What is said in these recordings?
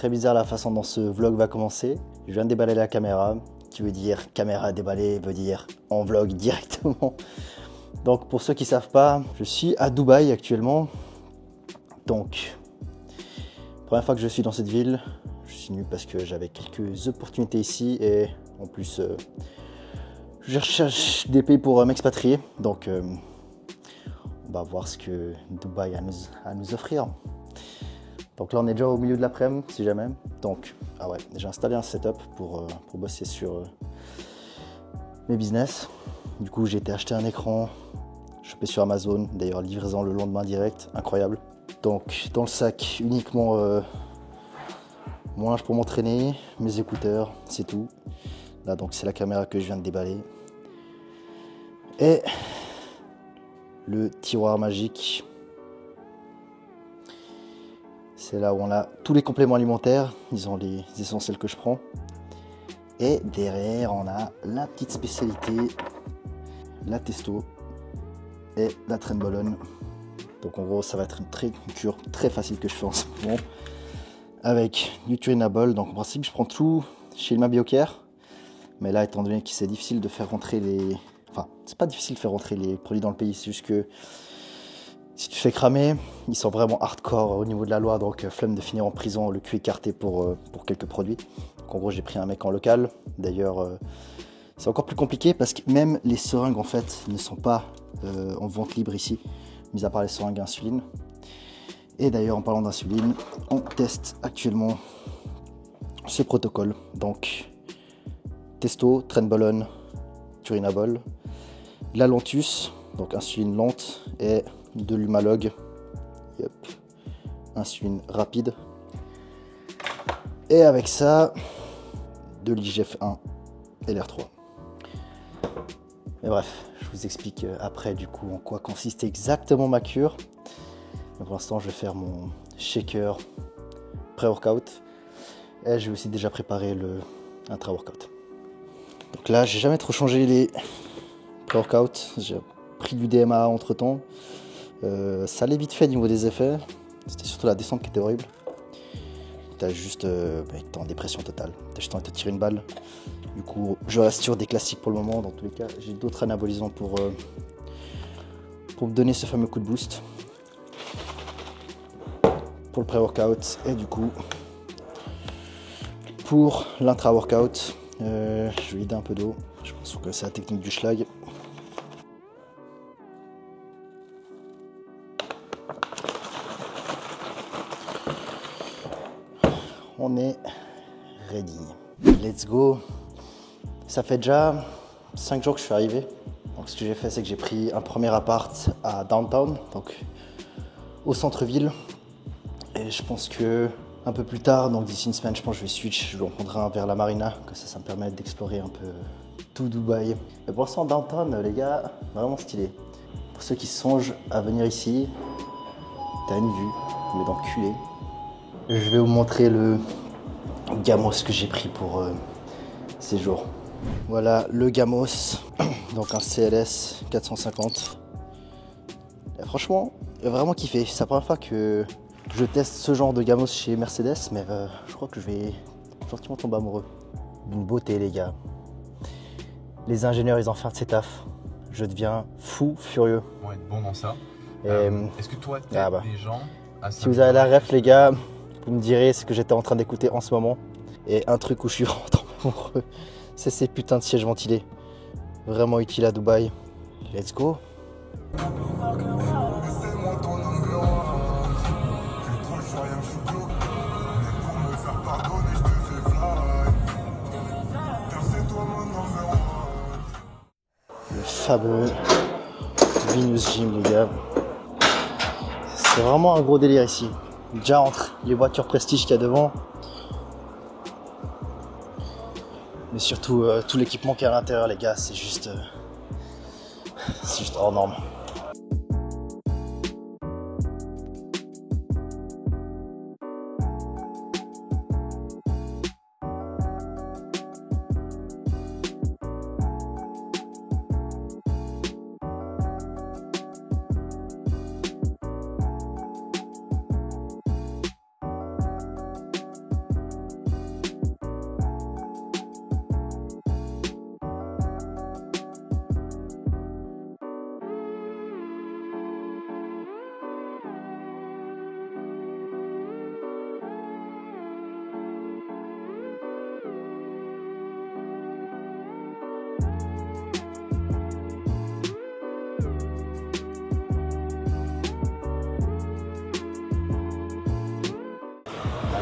très bizarre la façon dont ce vlog va commencer. Je viens de déballer la caméra, qui veut dire caméra déballée, veut dire en vlog directement. Donc pour ceux qui ne savent pas, je suis à Dubaï actuellement. Donc, première fois que je suis dans cette ville, je suis venu parce que j'avais quelques opportunités ici et en plus je recherche des pays pour m'expatrier. Donc on va voir ce que Dubaï a à nous offrir. Donc là on est déjà au milieu de l'après-midi si jamais. Donc ah ouais, j'ai installé un setup pour bosser sur mes business. Du coup j'ai été acheter un écran, chopé sur Amazon, d'ailleurs livraison le lendemain direct, incroyable. Donc dans le sac uniquement mon linge pour m'entraîner, mes écouteurs, c'est tout. Là donc c'est la caméra que je viens de déballer. Et le tiroir magique. C'est là où on a tous les compléments alimentaires, disons les essentiels que je prends. Et derrière on a la petite spécialité, la testo et la trenbolone. Donc en gros ça va être une cure très facile que je fais en ce moment. Avec du turinabol, donc en principe je prends tout chez Ilma Biocare. Mais là étant donné que c'est difficile de faire rentrer les... Enfin c'est pas difficile de faire rentrer les produits dans le pays, c'est juste que si tu fais cramer, ils sont vraiment hardcore au niveau de la loi, donc flemme de finir en prison, le cul écarté pour quelques produits. Donc en gros j'ai pris un mec en local, d'ailleurs c'est encore plus compliqué parce que même les seringues en fait ne sont pas en vente libre ici, mis à part les seringues à insuline. Et d'ailleurs en parlant d'insuline, on teste actuellement ce protocole, donc testo, trenbolone, turinabol, la Lantus, donc insuline lente et de l'Humalog, yep. Insuline rapide, et avec ça de l'IGF-1 et l'R3. Mais bref, je vous explique après du coup en quoi consiste exactement ma cure. Mais pour l'instant je vais faire mon shaker pré-workout et j'ai aussi déjà préparé le intra-workout. Donc là j'ai jamais trop changé les pré-workouts, j'ai pris du DMA entre temps. Ça allait vite fait au niveau des effets, c'était surtout la descente qui était horrible. T'as juste, t'es en dépression totale, t'as juste envie de te tirer une balle. Du coup, je reste sur des classiques pour le moment. Dans tous les cas, j'ai d'autres anabolisants pour me donner ce fameux coup de boost pour le pré-workout et du coup pour l'intra-workout. Je vais vider un peu d'eau. Je pense que c'est la technique du schlag. On est ready. Let's go. Ça fait déjà 5 jours que je suis arrivé. Donc ce que j'ai fait, c'est que j'ai pris un premier appart à Downtown, donc au centre-ville. Et je pense que un peu plus tard, donc d'ici une semaine, je pense que je vais switch. Je vais en prendre un vers la marina, que ça me permet d'explorer un peu tout Dubaï. Mais pour l'instant, Downtown, les gars, vraiment stylé. Pour ceux qui songent à venir ici, t'as une vue, mais d'enculé. Je vais vous montrer le Gamos que j'ai pris pour ces jours. Voilà le Gamos, donc un CLS 450. Et franchement, j'ai vraiment kiffé. C'est la première fois que je teste ce genre de Gamos chez Mercedes, mais je crois que je vais gentiment tomber amoureux. D'une beauté, les gars. Les ingénieurs, ils en font de ces tafs. Je deviens fou, furieux. Vont être bons dans ça. Et, est-ce que toi, tu as des gens à si vous avez la ref, les gars, vous me direz ce que j'étais en train d'écouter en ce moment. Et un truc où je suis vraiment tombé amoureux, c'est ces putains de sièges ventilés. Vraiment utile à Dubaï. Let's go. Le fameux Venus Gym, les gars. C'est vraiment un gros délire ici. Déjà entre les voitures prestige qu'il y a devant, mais surtout tout l'équipement qu'il y a à l'intérieur, les gars, c'est juste hors norme.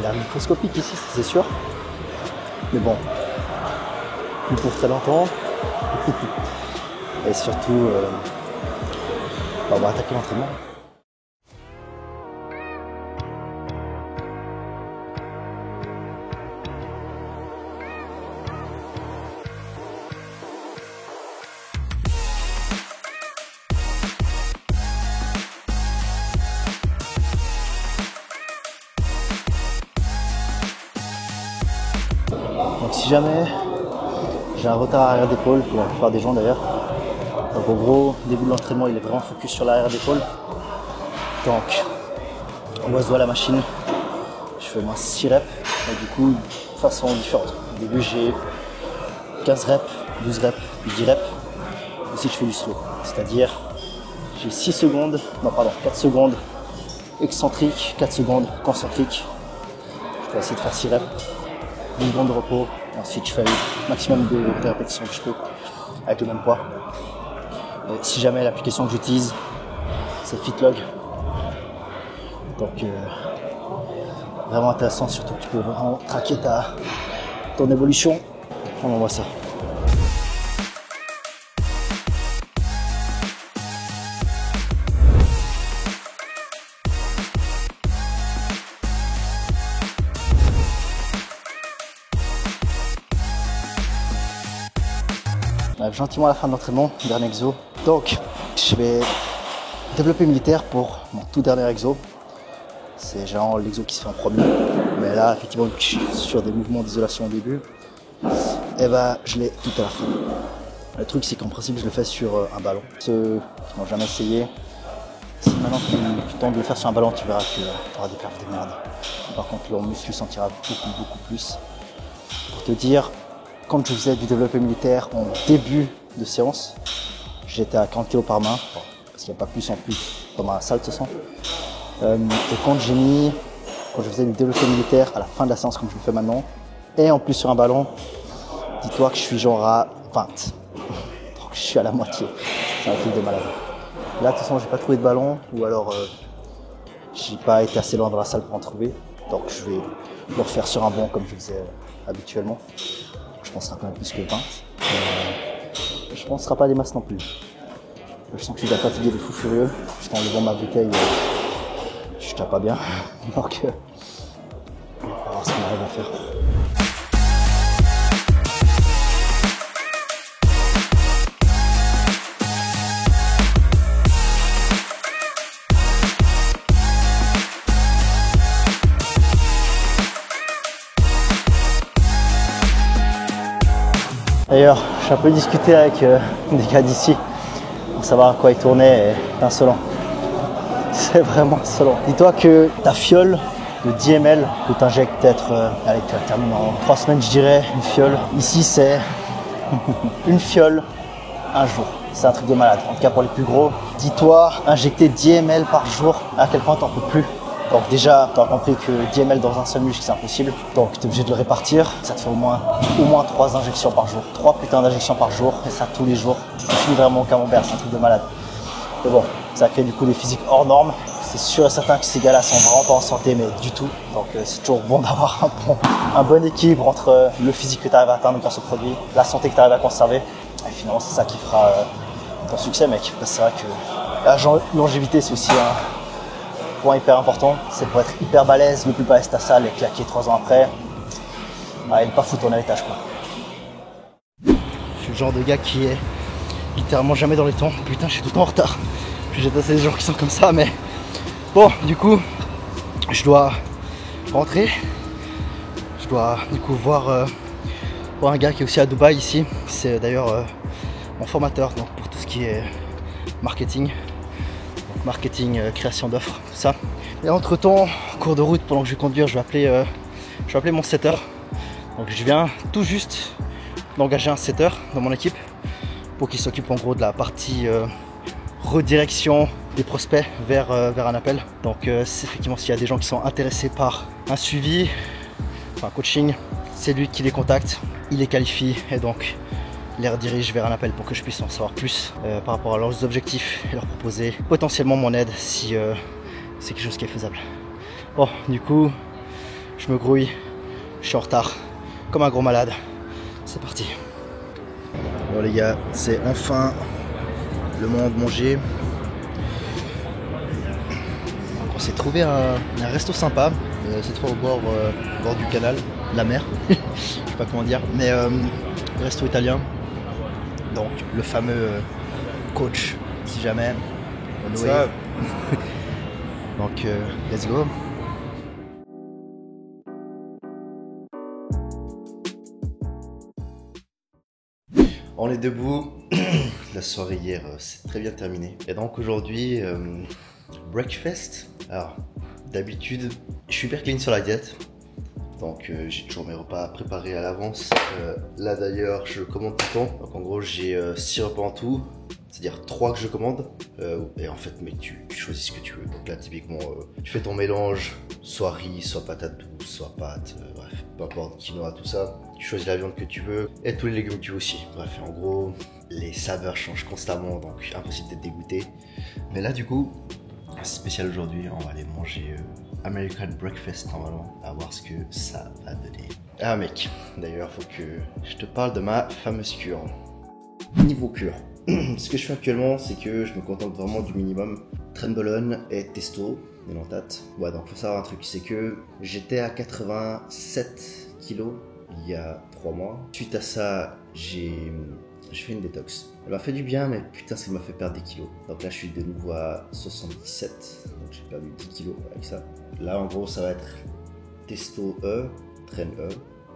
l'air microscopique ici, c'est sûr. Mais bon, plus pour très longtemps. Et surtout, on va attaquer l'entraînement. Donc si jamais j'ai un retard arrière d'épaule, pour la plupart des gens d'ailleurs, donc en gros, au début de l'entraînement, il est vraiment focus sur l'arrière d'épaule. Donc, on va se voir la machine, je fais moins 6 reps, et du coup, de façon différente. Au début, j'ai 15 reps, 12 reps, puis 10 reps. Aussi, je fais du slow, c'est-à-dire, j'ai 6 secondes, non pardon, 4 secondes excentrique, 4 secondes concentrique. Je vais essayer de faire 6 reps, 10 secondes de repos, et ensuite je fais le maximum de répétitions que je peux avec le même poids. Et si jamais l'application que j'utilise, c'est FitLog. Donc vraiment intéressant, surtout que tu peux vraiment traquer ton évolution. On voit ça. On arrive gentiment à la fin de l'entraînement, dernier exo. Donc, je vais développer militaire pour mon tout dernier exo. C'est genre l'exo qui se fait en premier. Mais là, effectivement, vu que je suis sur des mouvements d'isolation au début, et bah, je l'ai tout à la fin. Le truc, c'est qu'en principe, je le fais sur un ballon. Ceux qui n'ont jamais essayé, si maintenant tu tentes de le faire sur un ballon, tu verras que tu auras des perfs de merde. Par contre, leur muscle sentira beaucoup plus. Pour te dire, quand je faisais du développé militaire en début de séance, j'étais à 40 kg par main, parce qu'il n'y a pas plus en plus dans ma salle de toute façon. Et quand je faisais du développé militaire à la fin de la séance comme je le fais maintenant, et en plus sur un ballon, dis-toi que je suis genre à 20. Donc je suis à la moitié. C'est un truc de malade. Là de toute façon j'ai pas trouvé de ballon, ou alors j'ai pas été assez loin dans la salle pour en trouver. Donc je vais le refaire sur un banc comme je faisais habituellement. Je pense que ce sera quand même plus que 20. Je pense que ce ne sera pas des masses non plus. Je sens que je suis déjà fatigué de fou furieux. Juste en levant ma bouteille, je suis déjà pas bien. Donc, on va voir ce qu'on arrive à faire. D'ailleurs, j'ai un peu discuté avec des gars d'ici pour savoir à quoi ils tournaient, et c'est insolent. C'est vraiment insolent. Dis-toi que ta fiole de 10 ml que tu injectes peut-être, allez, tu vas terminer en 3 semaines, je dirais, une fiole. Ici, c'est une fiole un jour. C'est un truc de malade. En tout cas, pour les plus gros, dis-toi, injecter 10 ml par jour, à quel point t'en peux plus. Donc déjà, tu as compris que 10 ml dans un seul muscle, c'est impossible. Donc tu es obligé de le répartir. Ça te fait au moins 3 injections par jour. 3 putains d'injections par jour. Et ça tous les jours. Tu finis vraiment au camembert, c'est un truc de malade. Mais bon, ça crée du coup des physiques hors normes. C'est sûr et certain que ces gars-là sont vraiment pas en santé, mais du tout. Donc c'est toujours bon d'avoir un bon équilibre entre le physique que tu arrives à atteindre grâce au produit, la santé que tu arrives à conserver. Et finalement, c'est ça qui fera ton succès, mec. Parce que c'est vrai que la longévité, c'est aussi un point hyper important. C'est pour être hyper balèze, le plus balèze ta salle et claquer 3 ans après. Et ne pas foutre ton héritage, quoi. Je suis le genre de gars qui est littéralement jamais dans les temps. Putain, je suis tout le temps en retard. J'ai assez des gens qui sont comme ça, mais bon, du coup, je dois rentrer. Je dois du coup voir un gars qui est aussi à Dubaï ici. C'est d'ailleurs mon formateur, donc pour tout ce qui est marketing. Donc marketing, création d'offres, tout ça. Et entre temps, en cours de route, pendant que je vais conduire, je vais appeler mon setter. Donc je viens tout juste d'engager un setter dans mon équipe pour qu'il s'occupe en gros de la partie redirection des prospects vers un appel. Donc effectivement, s'il y a des gens qui sont intéressés par un suivi, enfin un coaching, c'est lui qui les contacte, il les qualifie et donc les redirige vers un appel pour que je puisse en savoir plus par rapport à leurs objectifs et leur proposer potentiellement mon aide si c'est quelque chose qui est faisable. Bon, du coup, Je me grouille, je suis en retard, comme un gros malade. C'est parti. Bon les gars, c'est enfin le moment de manger. On s'est trouvé un resto sympa, cette fois au bord du canal, la mer, je sais pas comment dire, mais resto italien. Donc le fameux coach, si jamais. Ça. Donc let's go. On est debout. La soirée hier s'est très bien terminée. Et donc aujourd'hui, breakfast. Alors d'habitude, je suis hyper clean sur la diète. Donc j'ai toujours mes repas préparés à l'avance. Là d'ailleurs, je commande tout le temps. Donc en gros, j'ai 6 repas en tout. C'est-à-dire 3 que je commande. Et en fait, mec, tu choisis ce que tu veux. Donc là, typiquement, tu fais ton mélange. Soit riz, soit patate douce, soit pâte. Bref, peu importe, quinoa, tout ça. Tu choisis la viande que tu veux. Et tous les légumes que tu veux aussi. Bref, en gros, les saveurs changent constamment. Donc impossible d'être dégoûté. Mais là, du coup, c'est spécial aujourd'hui. On va aller manger American Breakfast normalement. À voir ce que ça va donner. Ah mec, d'ailleurs, faut que je te parle de ma fameuse cure. Niveau cure. Ce que je fais actuellement, c'est que je me contente vraiment du minimum. Trenbolone et testo, mélantate. Ouais, donc faut savoir un truc, c'est que j'étais à 87 kilos il y a 3 mois. Suite à ça, j'ai fait une détox. Elle m'a fait du bien, mais putain, ça m'a fait perdre des kilos. Donc là, je suis de nouveau à 77, donc j'ai perdu 10 kilos avec ça. Là, en gros, ça va être testo E, Tren E,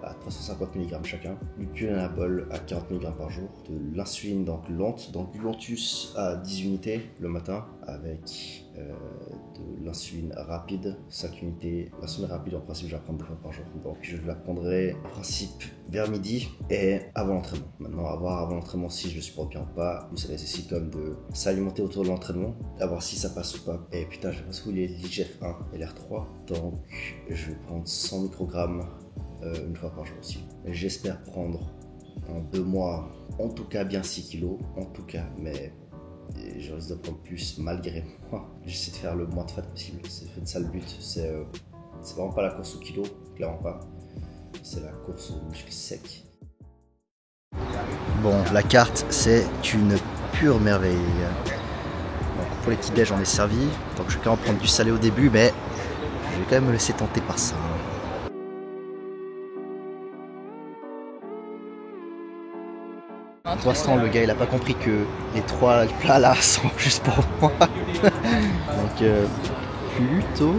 à 350 mg chacun, du culenabol à 40 mg par jour, de l'insuline donc lente, donc du Lantus à 10 unités le matin, avec de l'insuline rapide, 5 unités. L'insuline rapide en principe je vais la prendre 2 fois par jour, donc je la prendrai en principe vers midi et avant l'entraînement. Maintenant à voir avant l'entraînement si je le supporte bien ou pas, ça nécessite quand même de s'alimenter autour de l'entraînement, à voir si ça passe ou pas. Et putain, je pense où il est l'IGF-1 et l'R3, donc je vais prendre 100 microgrammes une fois par jour aussi. J'espère prendre en 2 mois en tout cas bien 6 kilos, en tout cas, mais je risque de prendre plus malgré moi. J'essaie de faire le moins de fat possible, c'est ça le but. C'est vraiment pas la course au kilo, clairement pas. C'est la course au muscle sec. Bon, la carte c'est une pure merveille. Donc pour les petits déj j'en ai servi, donc je vais quand même prendre du salé au début, mais je vais quand même me laisser tenter par ça. Pour l'instant, le gars il a pas compris que les 3 plats là sont juste pour moi. Donc plutôt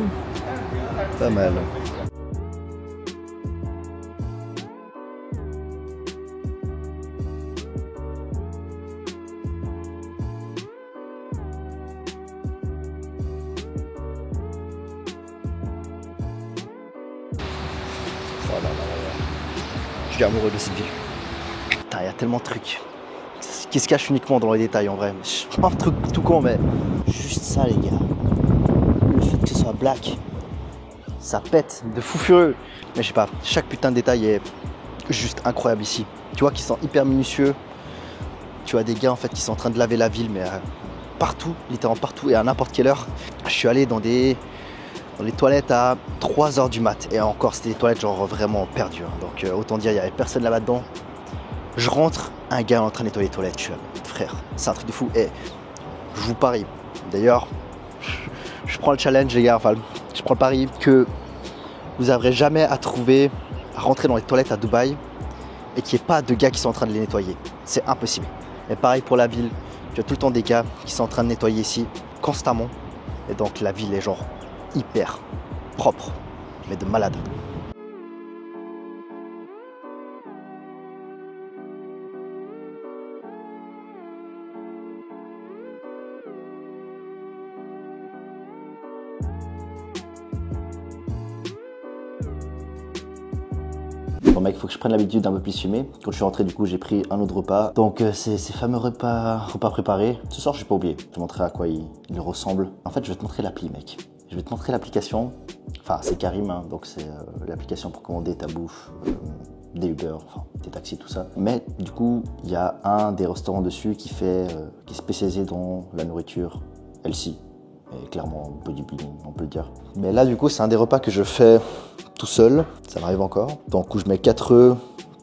pas mal. Oh là là là là. Je suis amoureux de cette ville. Putain, il y a tellement de trucs qui se cachent uniquement dans les détails en vrai. Je prends un truc tout con, mais juste ça, les gars. Le fait que ce soit black, ça pète de fou furieux. Mais je sais pas, chaque putain de détail est juste incroyable ici. Tu vois qu'ils sont hyper minutieux. Tu as des gars en fait qui sont en train de laver la ville, mais partout, littéralement partout et à n'importe quelle heure. Je suis allé dans les toilettes à 3h du mat. Et encore, c'était des toilettes genre vraiment perdues. Hein. Donc autant dire, il n'y avait personne là-bas dedans. Je rentre, un gars est en train de nettoyer les toilettes. Je suis là, frère, c'est un truc de fou. Et je vous parie, d'ailleurs, je prends le challenge, les gars. Enfin, je prends le pari que vous n'arriverez jamais à rentrer dans les toilettes à Dubaï et qu'il n'y ait pas de gars qui sont en train de les nettoyer. C'est impossible. Et pareil pour la ville, tu as tout le temps des gars qui sont en train de nettoyer ici, constamment. Et donc la ville est genre hyper propre, mais de malade. Bon mec, il faut que je prenne l'habitude d'un peu plus fumer. Quand je suis rentré, du coup, j'ai pris un autre repas. Donc ces fameux repas préparés. Ce soir, je vais pas oublier. Je vais te montrer à quoi il ressemble. En fait, je vais te montrer l'appli, mec. Je vais te montrer l'application. Enfin, c'est Carim, hein, donc c'est l'application pour commander ta bouffe, des Uber, enfin, des taxis, tout ça. Mais du coup, il y a un des restaurants dessus qui est spécialisé dans la nourriture healthy. Et clairement bodybuilding, on peut le dire. Mais là, du coup, c'est un des repas que je fais tout seul. Ça m'arrive encore. Donc, où je mets 4 œufs,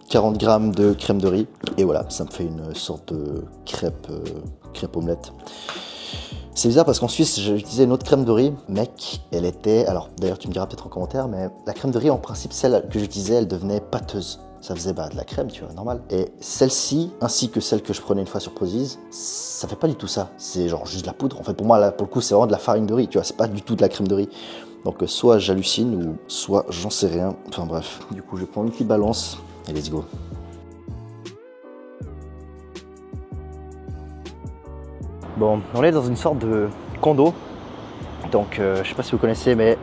40 grammes de crème de riz. Et voilà, ça me fait une sorte de crêpe omelette. C'est bizarre parce qu'en Suisse, j'utilisais une autre crème de riz. Mec, elle était... Alors, d'ailleurs, tu me diras peut-être en commentaire, mais la crème de riz, en principe, celle que j'utilisais, elle devenait pâteuse. Ça faisait de la crème, tu vois, normal. Et celle-ci, ainsi que celle que je prenais une fois sur Prozis, ça fait pas du tout ça. C'est genre juste de la poudre. En fait, pour moi, là, pour le coup, c'est vraiment de la farine de riz, tu vois. C'est pas du tout de la crème de riz. Donc, soit j'hallucine ou soit j'en sais rien. Enfin, bref. Du coup, je prends une petite balance et let's go. Bon, on est dans une sorte de condo. Donc, je sais pas si vous connaissez, mais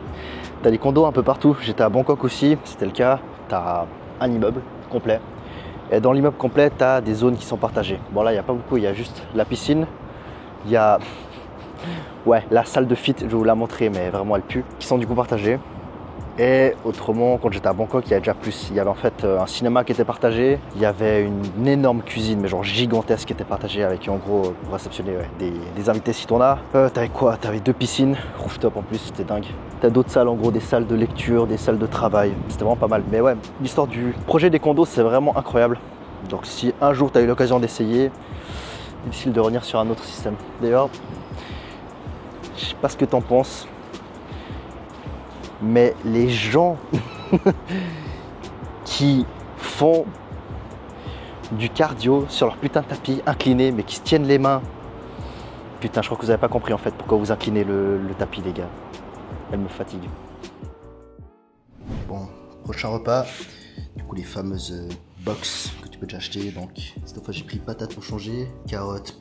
t'as des condos un peu partout. J'étais à Bangkok aussi, c'était le cas. T'as un immeuble complet. Et dans l'immeuble complet, t'as des zones qui sont partagées. Bon, là, il n'y a pas beaucoup. Il y a juste la piscine. Il y a la salle de fit, je vais vous la montrer, mais vraiment elle pue, qui sont du coup partagées. Et autrement, quand j'étais à Bangkok, il y avait déjà plus. Il y avait en fait un cinéma qui était partagé. Il y avait une énorme cuisine, mais genre gigantesque, qui était partagée avec en gros pour réceptionner des invités si t'en as. T'avais quoi? T'avais 2 piscines, rooftop en plus, c'était dingue. T'as d'autres salles en gros, des salles de lecture, des salles de travail. C'était vraiment pas mal. Mais ouais, l'histoire du projet des condos, c'est vraiment incroyable. Donc si un jour t'as eu l'occasion d'essayer, difficile de revenir sur un autre système. D'ailleurs, je sais pas ce que t'en penses. Mais les gens qui font du cardio sur leur putain de tapis incliné, mais qui se tiennent les mains. Putain, je crois que vous n'avez pas compris en fait pourquoi vous inclinez le tapis, les gars. Elle me fatigue. Bon, prochain repas. Du coup, les fameuses box que tu peux déjà acheter. Donc, cette fois, j'ai pris patates pour changer, carottes,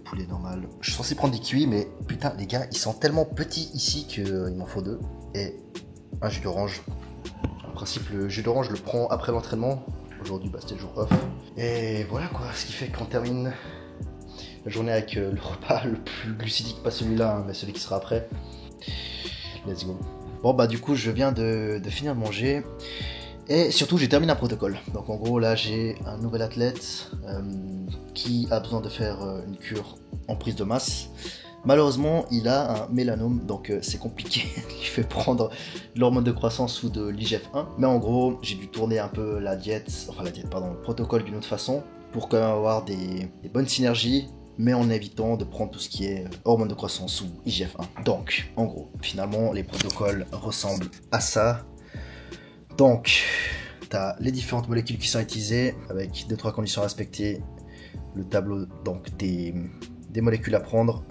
poulet normal. Je suis censé prendre des kiwis, mais putain, les gars, ils sont tellement petits ici qu'il m'en faut 2. Et un jus d'orange. En principe, le jus d'orange, je le prends après l'entraînement. Aujourd'hui, c'était le jour off. Et voilà quoi, ce qui fait qu'on termine la journée avec le repas le plus glucidique, pas celui-là, hein, mais celui qui sera après. Let's go. Bon, bah, du coup, je viens de finir de manger. Et surtout, j'ai terminé un protocole. Donc, en gros, là, j'ai un nouvel athlète qui a besoin de faire une cure en prise de masse. Malheureusement, il a un mélanome, donc c'est compliqué. Il fait prendre de l'hormone de croissance ou de l'IGF-1. Mais en gros, j'ai dû tourner un peu le protocole d'une autre façon pour quand même avoir des bonnes synergies, mais en évitant de prendre tout ce qui est hormone de croissance ou IGF-1. Donc, en gros, finalement, les protocoles ressemblent à ça. Donc, tu as les différentes molécules qui sont utilisées avec 2-3 conditions à respecter. Le tableau donc des molécules à prendre.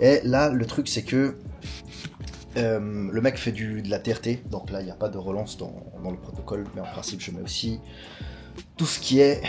Et là, le truc, c'est que le mec fait de la TRT, donc là, il n'y a pas de relance dans le protocole, mais en principe, je mets aussi tout ce qui est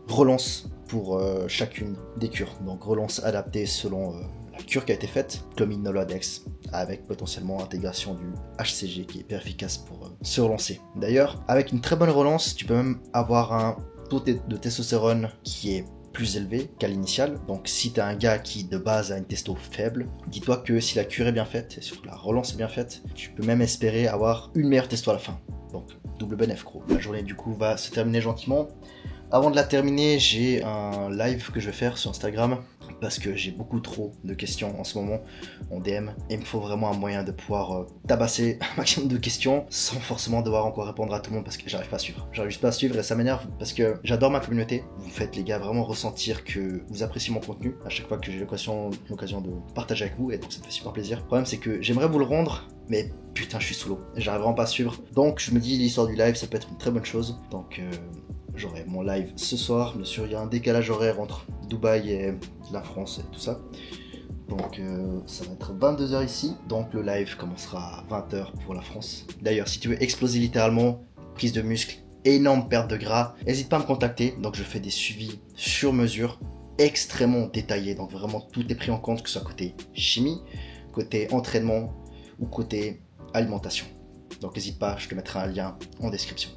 relance pour chacune des cures. Donc, relance adaptée selon la cure qui a été faite, clomid Nolvadex, avec potentiellement intégration du HCG qui est hyper efficace pour se relancer. D'ailleurs, avec une très bonne relance, tu peux même avoir un taux de testostérone qui est plus élevé qu'à l'initial. Donc si tu as un gars qui de base a une testo faible, dis-toi que si la cure est bien faite et surtout la relance est bien faite, tu peux même espérer avoir une meilleure testo à la fin. Donc double bénéf gros. La journée du coup va se terminer gentiment. Avant de la terminer, j'ai un live que je vais faire sur Instagram parce que j'ai beaucoup trop de questions en ce moment en DM et il me faut vraiment un moyen de pouvoir tabasser un maximum de questions sans forcément devoir encore répondre à tout le monde parce que j'arrive pas à suivre. J'arrive juste pas à suivre et ça m'énerve parce que j'adore ma communauté. Vous faites les gars vraiment ressentir que vous appréciez mon contenu à chaque fois que j'ai l'occasion de partager avec vous et donc ça me fait super plaisir. Le problème c'est que j'aimerais vous le rendre mais putain je suis sous l'eau et j'arrive vraiment pas à suivre. Donc je me dis l'histoire du live ça peut être une très bonne chose. Donc j'aurai mon live ce soir, bien sûr il y a un décalage horaire entre Dubaï et la France et tout ça. Donc ça va être 22h ici, donc le live commencera à 20h pour la France. D'ailleurs si tu veux exploser littéralement, prise de muscle, énorme perte de gras, n'hésite pas à me contacter, donc je fais des suivis sur mesure, extrêmement détaillés, donc vraiment tout est pris en compte, que ce soit côté chimie, côté entraînement ou côté alimentation. Donc n'hésite pas, je te mettrai un lien en description.